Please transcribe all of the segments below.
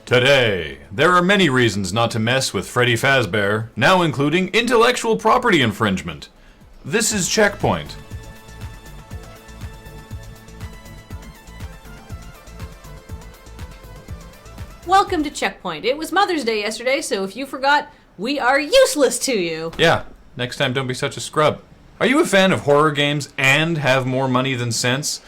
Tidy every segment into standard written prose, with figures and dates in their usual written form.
Today, there are many reasons not to mess with Freddy Fazbear, now including intellectual property infringement. This is CheckPoint. Welcome to CheckPoint. It was Mother's Day yesterday, so if you forgot, we are useless to you. Yeah, next time don't be such a scrub. Are you a fan of horror games and have more money than sense?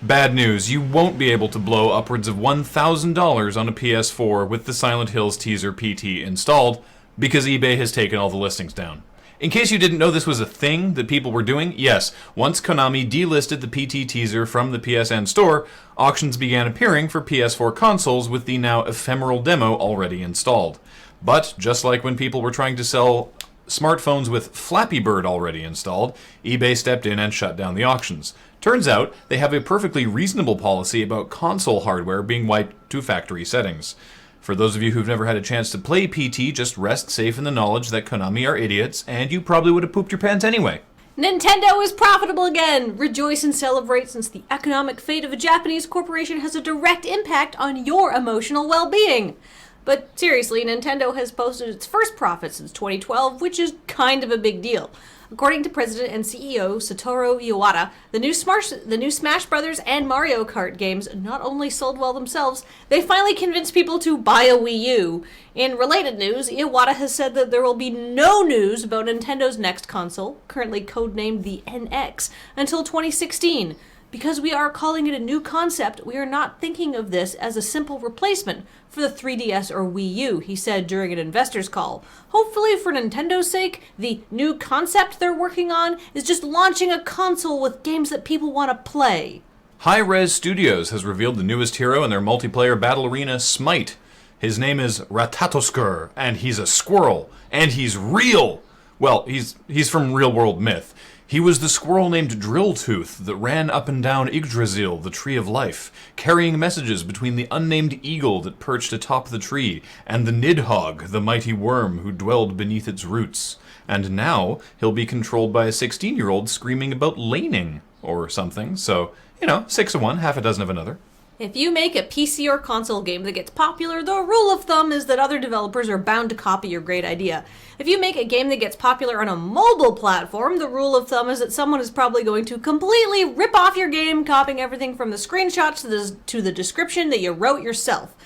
Bad news, you won't be able to blow upwards of $1,000 on a PS4 with the Silent Hills Teaser PT installed because eBay has taken all the listings down. In case you didn't know this was a thing that people were doing, yes, once Konami delisted the PT Teaser from the PSN store, auctions began appearing for PS4 consoles with the now ephemeral demo already installed. But, just like when people were trying to sell smartphones with Flappy Bird already installed, eBay stepped in and shut down the auctions. Turns out, they have a perfectly reasonable policy about console hardware being wiped to factory settings. For those of you who've never had a chance to play PT, just rest safe in the knowledge that Konami are idiots, and you probably would have pooped your pants anyway. Nintendo is profitable again! Rejoice and celebrate, since the economic fate of a Japanese corporation has a direct impact on your emotional well-being. But seriously, Nintendo has posted its first profit since 2012, which is kind of a big deal. According to President and CEO Satoru Iwata, the new Smash Bros. And Mario Kart games not only sold well themselves, they finally convinced people to buy a Wii U. In related news, Iwata has said that there will be no news about Nintendo's next console, currently codenamed the NX, until 2016. Because we are calling it a new concept, we are not thinking of this as a simple replacement for the 3DS or Wii U, he said during an investors call. Hopefully, for Nintendo's sake, the new concept they're working on is just launching a console with games that people want to play. Hi-Rez Studios has revealed the newest hero in their multiplayer battle arena, Smite. His name is Ratatoskur, and he's a squirrel, and he's real! Well, he's from real-world myth. He was the squirrel named Drilltooth that ran up and down Yggdrasil, the Tree of Life, carrying messages between the unnamed eagle that perched atop the tree and the Nidhogg, the mighty worm who dwelled beneath its roots. And now he'll be controlled by a 16-year-old screaming about laning or something, so, 6 of one, half a dozen of another. If you make a PC or console game that gets popular, the rule of thumb is that other developers are bound to copy your great idea. If you make a game that gets popular on a mobile platform, the rule of thumb is that someone is probably going to completely rip off your game, copying everything from the screenshots to the description that you wrote yourself.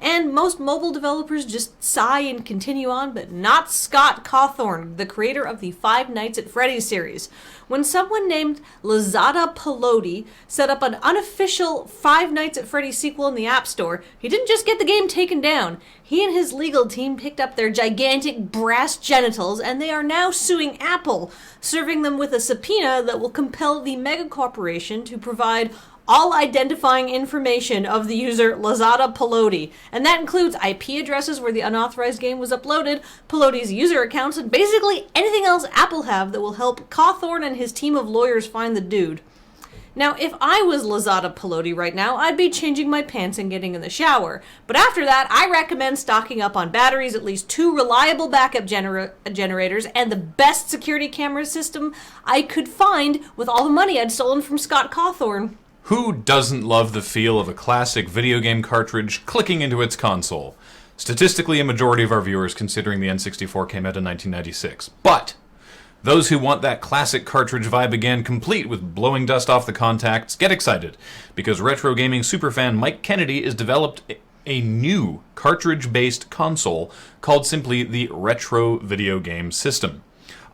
And most mobile developers just sigh and continue on, but not Scott Cawthon, the creator of the Five Nights at Freddy's series. When someone named Lazada Peloti set up an unofficial Five Nights at Freddy's sequel in the App Store, he didn't just get the game taken down. He and his legal team picked up their gigantic brass genitals, and they are now suing Apple, serving them with a subpoena that will compel the megacorporation to provide all identifying information of the user Lazada Peloti, and that includes IP addresses where the unauthorized game was uploaded, Peloti's user accounts, and basically anything else Apple have that will help Cawthon and his team of lawyers find the dude. Now, if I was Lazada Peloti right now, I'd be changing my pants and getting in the shower. But after that, I recommend stocking up on batteries, at least 2 reliable backup generators, and the best security camera system I could find with all the money I'd stolen from Scott Cawthon. Who doesn't love the feel of a classic video game cartridge clicking into its console? Statistically, a majority of our viewers considering the N64 came out in 1996. But those who want that classic cartridge vibe again, complete with blowing dust off the contacts, get excited, because retro gaming superfan Mike Kennedy has developed a new cartridge-based console called simply the Retro Video Game System.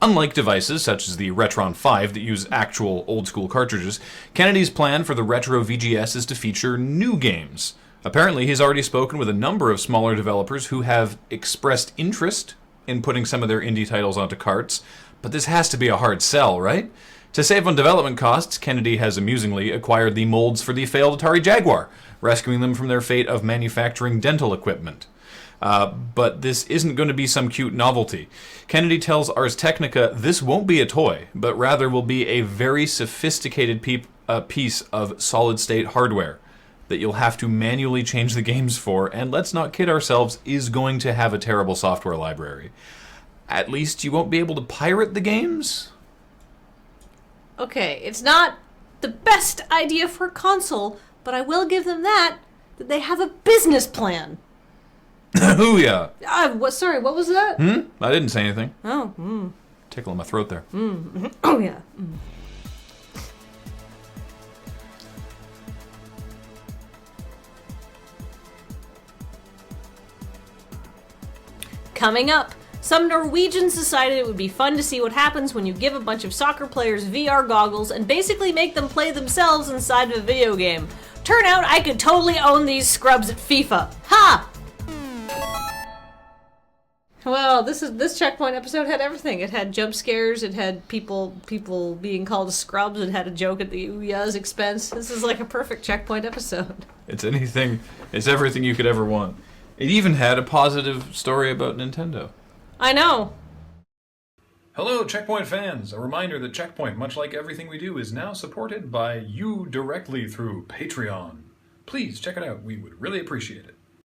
Unlike devices such as the Retron 5 that use actual old-school cartridges, Kennedy's plan for the Retro VGS is to feature new games. Apparently, he's already spoken with a number of smaller developers who have expressed interest in putting some of their indie titles onto carts, but this has to be a hard sell, right? To save on development costs, Kennedy has amusingly acquired the molds for the failed Atari Jaguar, rescuing them from their fate of manufacturing dental equipment. But this isn't going to be some cute novelty. Kennedy tells Ars Technica this won't be a toy, but rather will be a very sophisticated piece of solid-state hardware that you'll have to manually change the games for, and let's not kid ourselves, is going to have a terrible software library. At least you won't be able to pirate the games? Okay, it's not the best idea for a console, but I will give them that they have a business plan. Hoo-yah! Sorry, what was that? I didn't say anything. Oh, Tickle in my throat there. Oh, yeah. Coming up, some Norwegians decided it would be fun to see what happens when you give a bunch of soccer players VR goggles and basically make them play themselves inside of a video game. Turn out I could totally own these scrubs at FIFA. Ha! Well, this Checkpoint episode had everything. It had jump scares, it had people being called scrubs, it had a joke at the Ouya's expense. This is like a perfect Checkpoint episode. It's everything you could ever want. It even had a positive story about Nintendo. I know. Hello, Checkpoint fans! A reminder that Checkpoint, much like everything we do, is now supported by you directly through Patreon. Please check it out. We would really appreciate it.